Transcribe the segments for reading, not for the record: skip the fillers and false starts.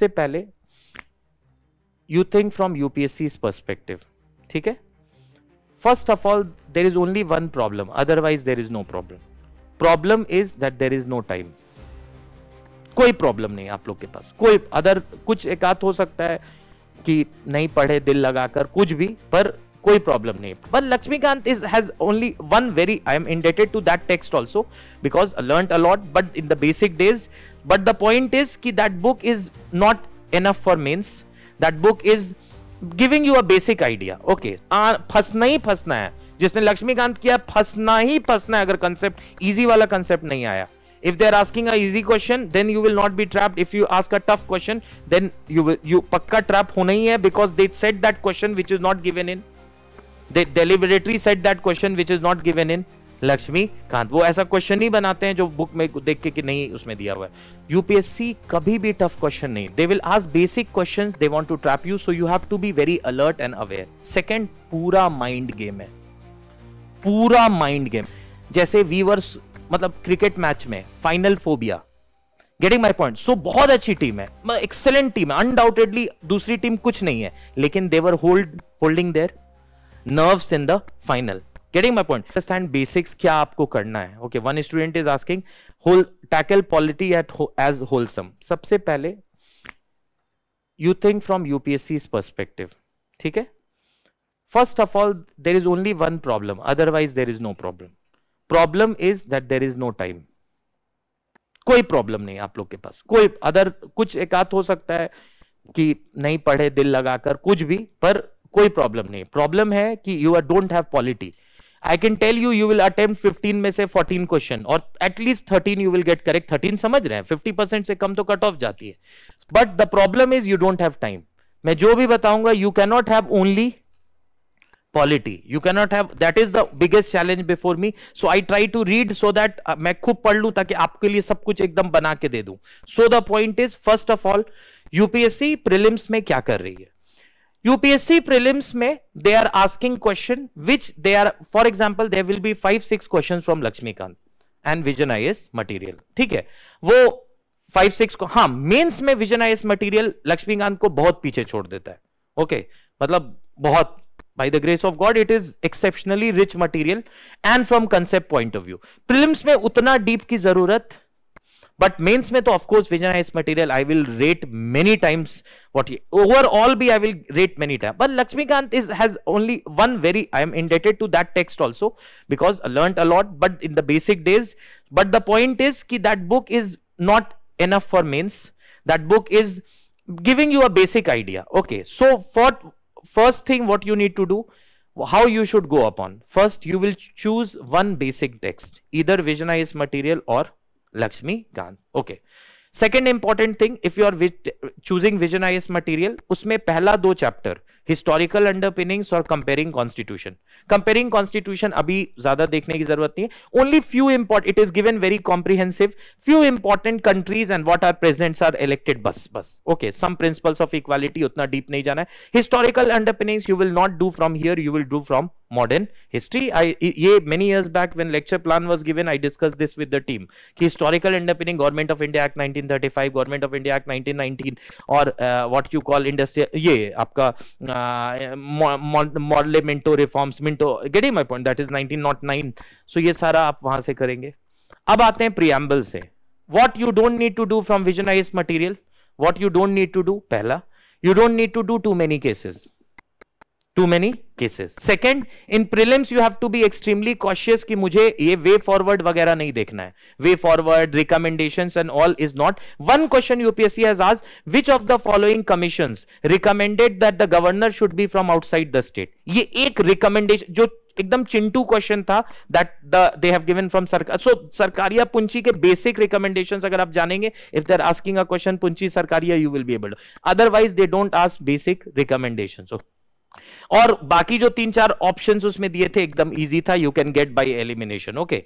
सबसे पहले you think from UPSC perspective, ठीक है। First of all there is only one problem, otherwise there is no problem. Problem is that there is no time. कोई problem नहीं आप लोग के पास, कोई अदर कुछ एक आध हो सकता है कि नहीं पढ़े दिल लगाकर कुछ भी, पर कोई प्रॉब्लम नहीं। But Laxmikanth is has only one very, I am indebted to that text also because learned a lot but in the basic days. But the point is कि that book is not enough for mains. That book is giving you a basic idea. Okay, फंसना ही फंसना है, जिसने लक्ष्मीकांत किया फंसना ही फंसना है। अगर कंसेप्ट इजी वाला कंसेप्ट नहीं आया, if they are asking a easy question then you will not be trapped. If you ask a tough question then you पक्का trap होना ही है, because they said that question which is not given in, they deliberately said that question which is not given in Laxmikant. वो ऐसा question नहीं बनाते हैं जो book में देख के कि नहीं उसमें दिया हुआ है। यूपीएससी कभी भी टफ क्वेश्चन नहीं, they will ask basic questions, they want to trap you, so you have to be very alert and aware. Second, पूरा माइंड गेम है, पूरा माइंड गेम। जैसे वीवर्स मतलब क्रिकेट मैच में final phobia, getting my point. सो बहुत अच्छी team है, excellent team है, अनडाउटेडली दूसरी टीम कुछ नहीं है, लेकिन they were holding their nerves in the final. Getting my point. Understand basics, क्या आपको करना है। Okay, one student is asking tackle polity at as wholesome. सबसे पहले you think from UPSC perspective, ठीक है। First of all there is only one problem, otherwise there is no problem. Problem is that there is no time. कोई problem नहीं आप लोग के पास, कोई अदर कुछ एक आध हो सकता है कि नहीं पढ़े दिल लगाकर कुछ भी, पर कोई प्रॉब्लम नहीं। प्रॉब्लम है कि you don't have polity. I can tell you, you will attempt 15 में से 14 क्वेश्चन और at least 13 you will get correct. 13 समझ रहे हैं, 50% से कम तो कट ऑफ जाती है। But the problem is you don't have time. मैं जो भी बताऊंगा, you can not have only polity, you cannot have, that is the biggest challenge before me, so I try to read so that मैं खूब पढ़ लूं ताकि आपके लिए सब कुछ एकदम बना के दे दूं। so the point is, first of all, UPSC prelims में क्या कर रही है। UPSC prelims में they are asking question which they are, for example there will be 5-6 questions from Lakshmikant and Vision IAS material, ठीक है। वो 5-6 को, हाँ, मेंस में Vision IAS material लक्ष्मीकांत को बहुत पीछे छोड़ देता है। ओके, मतलब बहुत, by the grace of God it is exceptionally rich material and from concept point of view. prelims में उतना deep की जरूरत, but mains में तो of course Vision IAS material I will rate many times what overall भी I will rate many times, but Lakshmikant has only one very, I am indebted to that text also because I learned a lot but in the basic days. But the point is कि that book is not enough for mains. That book is giving you a basic idea. Okay, so for first thing what you need to do, how you should go upon. First you will choose one basic text, either Vision IAS material or Lakshmikant. Okay, second important thing, if you are choosing Vision IAS material, उसमें पहला 2 chapter historical underpinnings और comparing constitution. Comparing constitution अभी ज्यादा देखने की जरूरत नहीं है, only few important, it is given very comprehensive, few important countries and what are presidents are elected, बस। Okay, some principles of equality, उतना डीप नहीं जाना है। Historical underpinnings you will not do from here, you will do from modern history. ये many years back when lecture plan was given, I discussed this with the team कि historical underpinning, Government of India Act 1935, Government of India Act 1919 और what you call industrial, ये आपका Morley Minto reforms, Minto, getting my point, that is 1909. so ये सारा आप वहां से करेंगे। अब आते हैं preamble से, what you don't need to do from Vision IAS material, what you don't need to do। पहला, you don't need to do too many cases। Second, in prelims you have to be extremely cautious कि मुझे ये way forward वगैरह नहीं देखना है। Way forward, recommendations and all is not. One question UPSC has asked, which of the following commissions recommended that the governor should be from outside the state. ये एक recommendation जो एकदम चिंटू क्वेश्चन था, that they have given from सरकार। सो सरकारिया पुंची के basic recommendations अगर आप जानेंगे, if they are asking a question Punchhi Sarkaria, you will be able, otherwise they don't ask basic recommendations. और बाकी जो 3-4 ऑप्शंस उसमें दिए थे एकदम इजी था, you can get by elimination. Okay,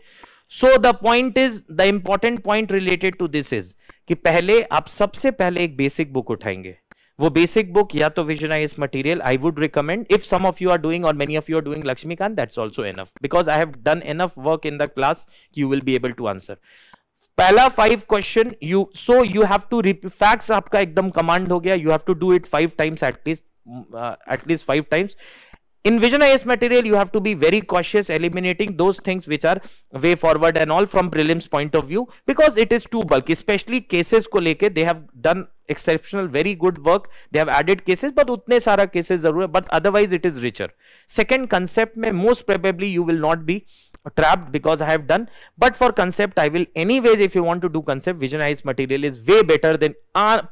so the point is, the important point related to this is कि पहले आप सबसे पहले एक बेसिक बुक उठाएंगे। वो बेसिक बुक या तो Vision IAS material I would recommend, if some of you are doing or many of you are doing Lakshmikant, that's also enough because I have done enough work in the class, you will be able to answer. पहला 5 question you have to facts आपका एकदम command हो गया, you have to do it 5 times at least 5 times. In Vision IAS material, you have to be very cautious, eliminating those things which are way forward and all from prelims point of view, because it is too bulky. Especially cases को लेके they have done exceptional, very good work. They have added cases, but उतने सारा cases जरूर है, but otherwise it is richer. Second, concept में most probably you will not be trapped because I have done, but for concept I will anyways. If you want to do concept, Vision IAS material is way better than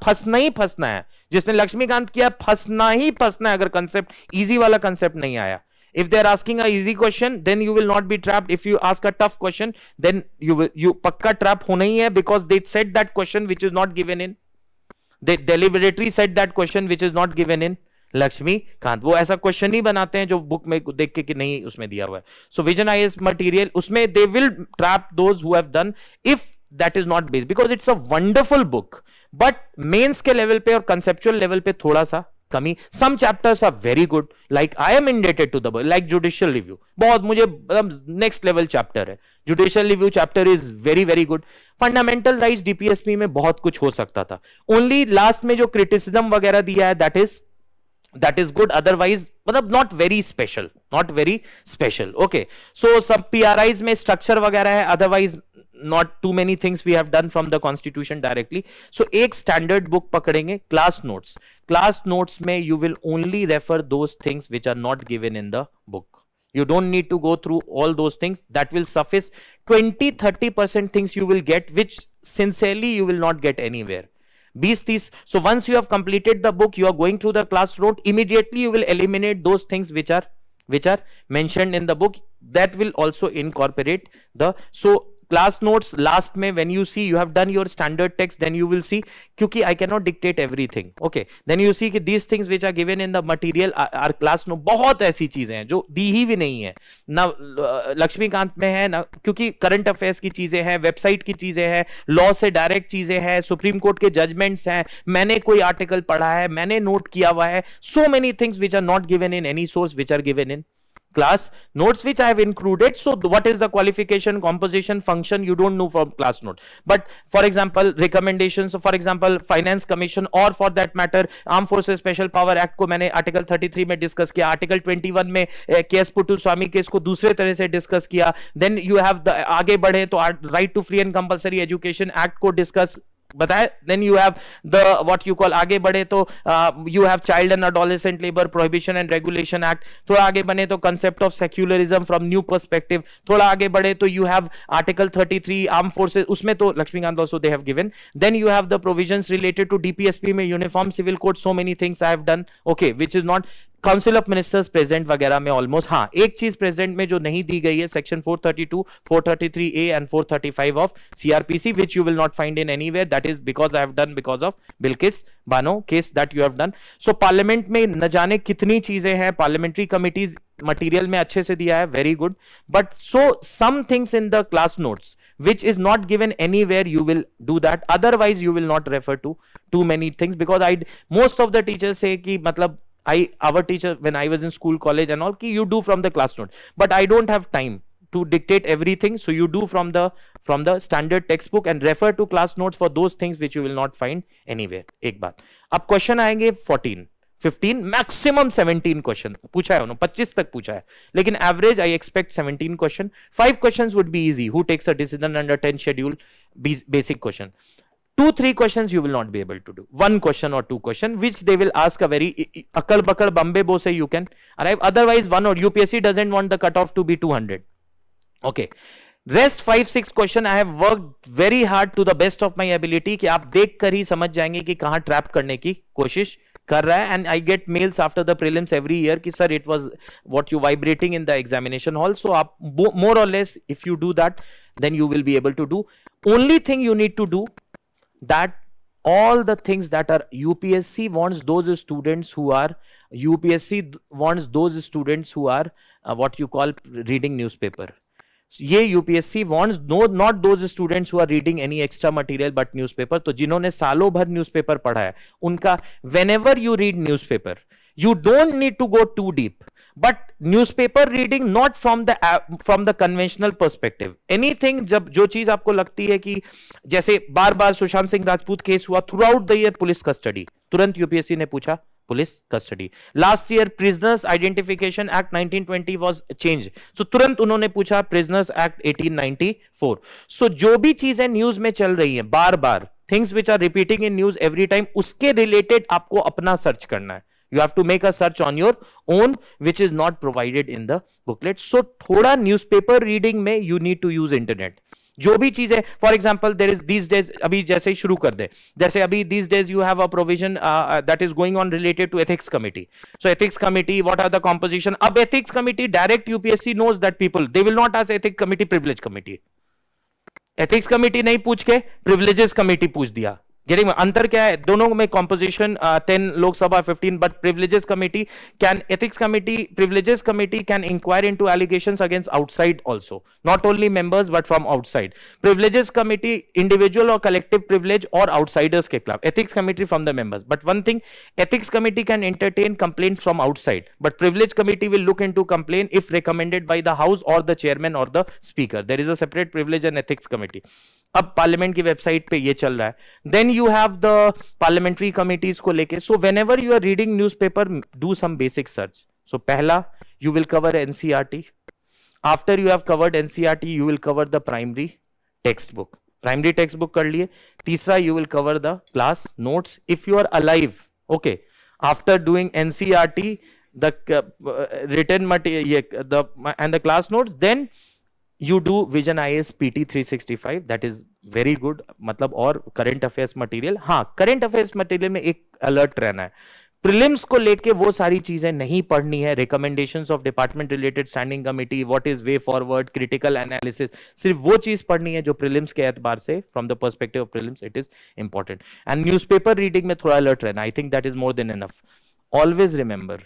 फंसना ही फंसना है. जिसने लक्ष्मीकांत किया फंसना ही फंसना है अगर कंसेप्ट इजी वाला कंसेप्ट नहीं आया. If they are asking a easy question, then you will not be trapped. If you ask a tough question, then you पक्का trap होना ही है, because they said that question which is not given in. They deliberately said that question which is not given in Laxmikant. वो ऐसा question ही बनाते हैं जो book में देख के कि नहीं उसमें दिया हुआ है. सो विजन आईएएस मटेरियल उसमें they will trap those who have done if that is not based, because it's a wonderful book, but mains के लेवल पे और कंसेप्चुअल लेवल पे थोड़ा सा कमी. Some chapters are very good, like I am indebted to the book, like judicial review बहुत मुझे next level chapter है. Judicial review chapter is very very good. Fundamental rights DPSP में बहुत कुछ हो सकता था, ओनली लास्ट में जो क्रिटिसिज्म वगैरह दिया है that is good, otherwise मतलब not very special. Okay, so सब PRIs में structure वगैरह है, otherwise not too many things we have done from the constitution directly. So एक standard book पकड़ेंगे. Class notes में you will only refer those things which are not given in the book. You don't need to go through all those things. That will suffice. 20-30% things you will get, which sincerely you will not get anywhere. 20-30. So once you have completed the book, you are going through the class note, immediately you will eliminate those things which are mentioned in the book. That will also incorporate the class notes. Last में when you see you have done your standard text, then you will see, क्योंकि I cannot dictate everything. Okay, then you see कि these things which are given in the material are class note. बहुत ऐसी चीजें हैं जो दी ही भी नहीं है ना लक्ष्मीकांत में है ना, क्योंकि करंट अफेयर्स की चीजें हैं, वेबसाइट की चीजें हैं, लॉ से डायरेक्ट चीजें हैं, सुप्रीम कोर्ट के जजमेंट्स हैं, मैंने कोई आर्टिकल पढ़ा है, मैंने नोट किया हुआ है. So many things which are not given in any source, which are given in class notes, which I have included. So what is the qualification, composition, function, you don't know from class note. But for example, recommendations, so for example finance commission, or for that matter armed forces special power act को मैंने article 33 में discuss किया, article 21 में KS puttu स्वामी case को दूसरे तरह से discuss किया. देन यू हैव आगे बढ़े तो right to free and compulsory education act को डिस्कस बताया. Then you have the what you call, आगे बढ़े तो you have child and adolescent labour prohibition and regulation act. थोड़ा आगे बढ़े तो concept of secularism from new perspective. थोड़ा आगे बढ़े तो you have article 33 arm forces, उसमें तो Laxmikanth also they have given. Then you have the provisions related to DPSP में uniform civil code. So many things I have done. Okay, which is not council of ministers present वगैरह में almost. हाँ, एक चीज present में जो नहीं दी गई है, section 432, 433A and 435 of CrPC, which you will not find in anywhere. That is because I have done because of Bilkis Bano case that you have done. So parliament में न जाने कितनी चीजें हैं, पार्लियामेंट्री कमिटीज मटेरियल में अच्छे से दिया है, very good. But so some things in the class notes which is not given anywhere, you will do that. Otherwise you will not refer to too many things, because most of the teachers say कि मतलब our teacher when I was in school, college and all, ki you do from the class note, but I don't have time to dictate everything. So you do from the standard textbook and refer to class notes for those things which you will not find anywhere. एक बात. अब question आएंगे 14, 15, maximum 17 question पूछा है उन्होंने, 25 तक पूछा है, लेकिन average I expect 17 question. 5 questions would be easy. Who takes a decision under 10 schedule, basic question. 2-3 questions you will not be able to do. 1 question or 2 question which they will ask a very akal bakal bambe bo se you can arrive. Otherwise one, or UPSC doesn't want the cutoff to be 200. Okay, rest 5-6 question I have worked very hard to the best of my ability कि आप देख कर ही समझ जाएंगे कि कहां trap करने की कोशिश कर रहा है. And I get mails after the prelims every year कि sir it was what you vibrating in the examination hall. So आप more or less if you do that, then you will be able to do. Only thing you need to do, that all the things that are UPSC wants those students who are what you call reading newspaper. ये UPSC wants not those students who are reading any extra material but newspaper. तो जिन्होंने सालों भर newspaper पढ़ा है उनका, whenever you read newspaper, You don't need to go too deep, but newspaper reading not from the conventional perspective. Anything, जब जो चीज आपको लगती है कि जैसे बार बार सुशांत सिंह राजपूत केस हुआ, throughout the year police custody, तुरंत यूपीएससी ने पूछा police custody. Last year prisoners identification act 1920 was change, so तुरंत उन्होंने पूछा प्रिजनर्स एक्ट 1894. सो जो भी चीजें न्यूज में चल रही हैं बार बार, things which are repeating in news every time, उसके रिलेटेड आपको अपना सर्च करना है. You have to make a search on your own, which is not provided in the booklet. So थोड़ा newspaper reading में you need to use internet. जो भी चीजें, for example, there is these days, अभी जैसे ही शुरू कर दे, जैसे अभी these days you have a provision that is going on related to ethics committee. So ethics committee, what are the composition? अब ethics committee, direct UPSC knows that people, they will not ask ethics committee, privilege committee. Ethics committee नहीं पूछ के privileges committee पूछ दिया. Getting अंतर क्या है दोनों में? Composition 10 Lok Sabha 15, but privileges committee can, ethics committee, privileges committee can inquire into allegations against outside also, not only members but from outside. Privileges committee individual और कलेक्टिव प्रिविलेज और आउटसाइडर्स के खिलाफ, ethics committee from the members. But one thing, ethics committee can entertain complaint from outside, but privilege committee will look into complaint if recommended by the house और the chairman और the speaker. There is a separate privilege and ethics committee. अब parliament की website पे ये चल रहा है. Then you have the parliamentary committees को लेके. So whenever you are reading newspaper, do some basic search. So पहला, you will cover NCERT. After you have covered NCERT, you will cover the primary text book. Primary text book कर लिए. तीसरा, you will cover the class notes if you are alive. Okay, after doing NCERT, the written material, and the class notes, then you do Vision IAS PT 365. that is very good. मतलब और current affairs material. हाँ, current affairs material में एक alert रहना है. Prelims को लेके वो सारी चीजें नहीं पढ़नी है. Recommendations of department related standing committee, what is way forward, critical analysis, सिर्फ वो चीज पढ़नी है जो प्रीलिम्स के एतबार से, from the perspective of prelims, it is important. And newspaper reading में थोड़ा अलर्ट रहना. I think that is more than enough. Always remember,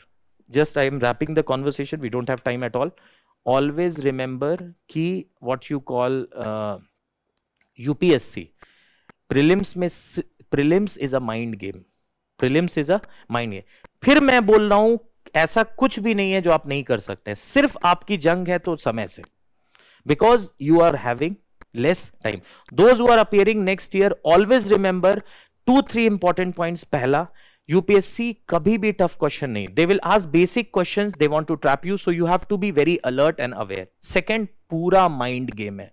just I am wrapping the conversation, we don't have time at all. Always remember कि what you call UPSC prelims में, prelims is a mind game. Prelims is a mind game. फिर मैं बोल रहा हूं, ऐसा कुछ भी नहीं है जो आप नहीं कर सकते. सिर्फ आपकी जंग है तो समय से, because you are having less time. Those who are appearing next year, always remember 2-3 important points. पहला, यूपीएससी कभी भी टफ क्वेश्चन नहीं. They will ask basic questions, they want to trap you, so you have to be very alert and aware. Second, पूरा mind game है.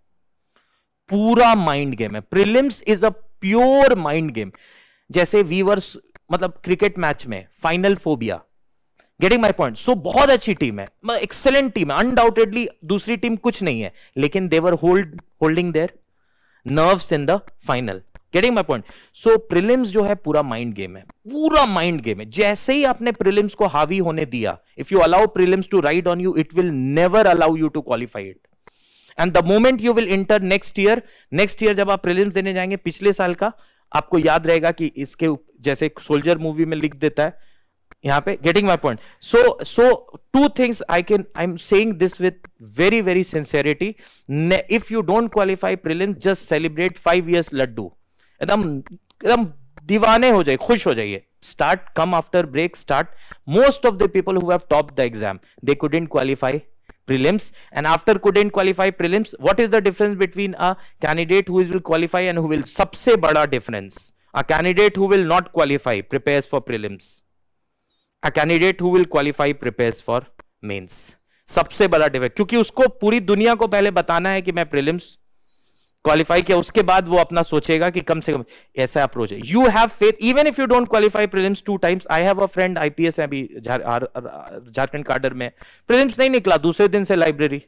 पूरा mind game है. Prelims is a pure mind game. जैसे viewers, मतलब cricket match में final phobia. Getting my point? सो बहुत अच्छी team है, एक्सेलेंट टीम है, अनडाउटेडली दूसरी टीम कुछ नहीं है, लेकिन देवर holding their nerves in the final. Getting my point? So prelims जो है पूरा माइंड गेम है. पूरा माइंड गेम है. जैसे ही आपने प्रीलिम्स को हावी होने दिया, if you allow prelims to ride on you, it will never allow you to qualify it. And the moment you will enter next year जब आप प्रीलिम्स देने जाएंगे, पिछले साल का आपको याद रहेगा कि इसके, जैसे सोल्जर मूवी में लिख देता है यहां पे. Getting my point? So two things I am saying this with very very sincerity. If you don't qualify prelims, just celebrate 5 years laddu. एकदम दीवाने हो जाए, खुश हो जाइए. Start, come after break, start. Most of the people who have topped the exam, they couldn't qualify prelims, and after couldn't qualify prelims, what is the difference between a candidate who will qualify and who will? सबसे बड़ा difference, a candidate who will not qualify prepares for prelims, a candidate who will qualify prepares for mains. सबसे बड़ा difference, क्योंकि उसको पूरी दुनिया को पहले बताना है कि मैं prelims क्वालिफाई किया, उसके बाद वो अपना सोचेगा कि कम से कम ऐसा अप्रोच है. You have faith even if you don't qualify prelims 2 times. I have a friend IPS है अभी झारखंड काडर में, प्रीलिम्स नहीं निकला, दूसरे दिन से library.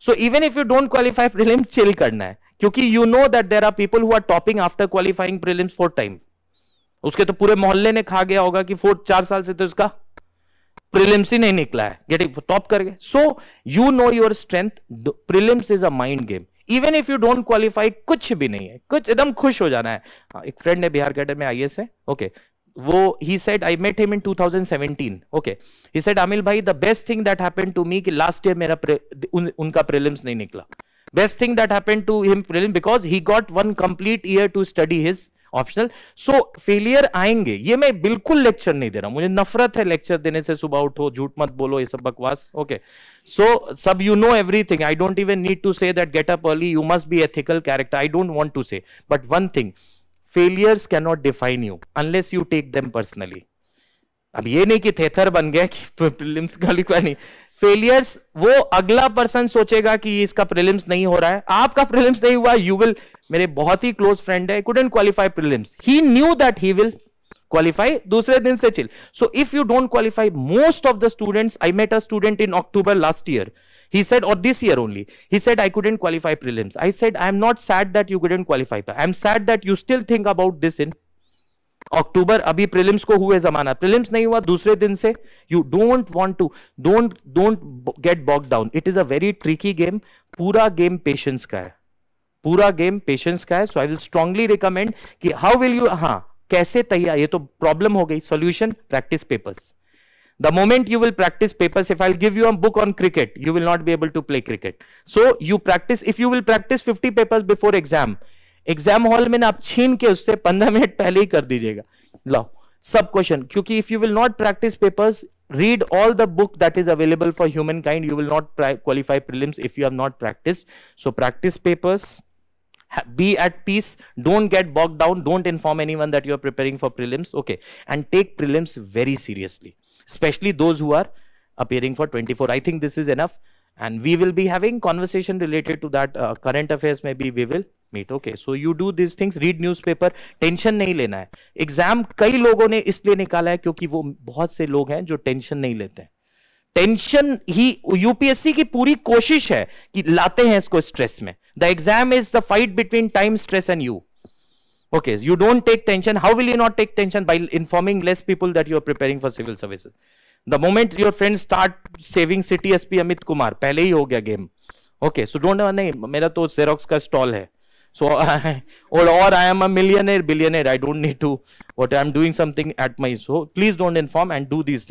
So even if you don't qualify prelims, chill करना है, क्योंकि you know that there are people who are topping after qualifying prelims 4 times. उसके तो पूरे मोहल्ले ने खा गया होगा कि 4 साल से तो इसका प्रीलिम्स ही नहीं निकला है, गेटिंग टॉप कर गए. So you know your strength. Prelims is a mind game. Even if you don't qualify, कुछ भी नहीं है, कुछ एकदम खुश हो जाना है. एक फ्रेंड है बिहार कैडर में, आईएएस है. ओके, वो he said, I met him in 2017. Okay, he said, Amil भाई, the best thing that happened to me कि लास्ट ईयर मेरा उनका प्रीलिम्स नहीं निकला. Best thing that happened to him prelim, because he got 1 complete year to study his optional. So failure आएंगे, ये मैं बिल्कुल लेक्चर नहीं दे रहा हूं, मुझे नफरत है लेक्चर देने से. सुबह उठो, झूठ मत बोलो, ये सब बकवास. ओके, सो सब you know everything. I don't even need to say that get up early, you must be ethical character. I don't want to say, but one thing, failures can not define you unless you take them personally. अब ये नहीं कि थेथर बन गया कि prelims qualify नहीं. Failures वो अगला पर्सन सोचेगा कि इसका प्रीलिम्स नहीं हो रहा है, आपका प्रीलिम्स नहीं हुआ, यू विल. मेरे बहुत ही क्लोज फ्रेंड है, couldn't qualify prelims, he knew that he will qualify, दूसरे दिन से chill. So if you don't qualify, most of the students, I met a student in October last year, he said, or this year only, he said, I couldn't qualify prelims. I said, I am not sad that you couldn't qualify, I am sad that you still think about this in अक्टूबर. अभी prelims को हुए जमाना, prelims नहीं हुआ दूसरे दिन से. You don't want to, don't get bog down. It is a very tricky game. पूरा गेम पेशेंस का है, पूरा गेम पेशेंस का है. So I will strongly recommend कि हाउ विल यू, हाँ कैसे तैयार, ये तो प्रॉब्लम हो गई. Solution, practice papers. The moment you will practice papers, if I'll give you a book on cricket, you will not be able to play cricket. So you practice, if you will practice 50 papers before exam, exam hall में ना आप छीन के उससे 15 minute पहले ही कर दीजिएगा, लाओ सब क्वेश्चन. क्योंकि if you will not practice papers, read all the book that is available for humankind, you will not qualify prelims if you have not practiced. So practice papers, be at peace, don't get bogged down, don't inform anyone that you are preparing for prelims. Okay, and take prelims very seriously, especially those who are appearing for 24. I think this is enough, and we will be having conversation related to that. Current affairs maybe we will meet. Okay, so you do these things, read newspaper. Tension नहीं लेना है. Exam कई लोगों ने इसलिए निकाला है क्योंकि वो बहुत से लोग हैं जो टेंशन नहीं लेते हैं. टेंशन ही यूपीएससी की पूरी कोशिश है कि लाते हैं इसको स्ट्रेस में. The exam is the fight between time, stress and you. Okay, you don't take tension. How will you not take tension? By informing less people that you are preparing for civil services. The moment your friends start saving city SP Amit Kumar, पहले ही हो गया game. Okay, so don't, नहीं मेरा तो Xerox का stall है. So or I am a millionaire, billionaire. I don't need to. What I am doing something at my, so please don't inform and do these things.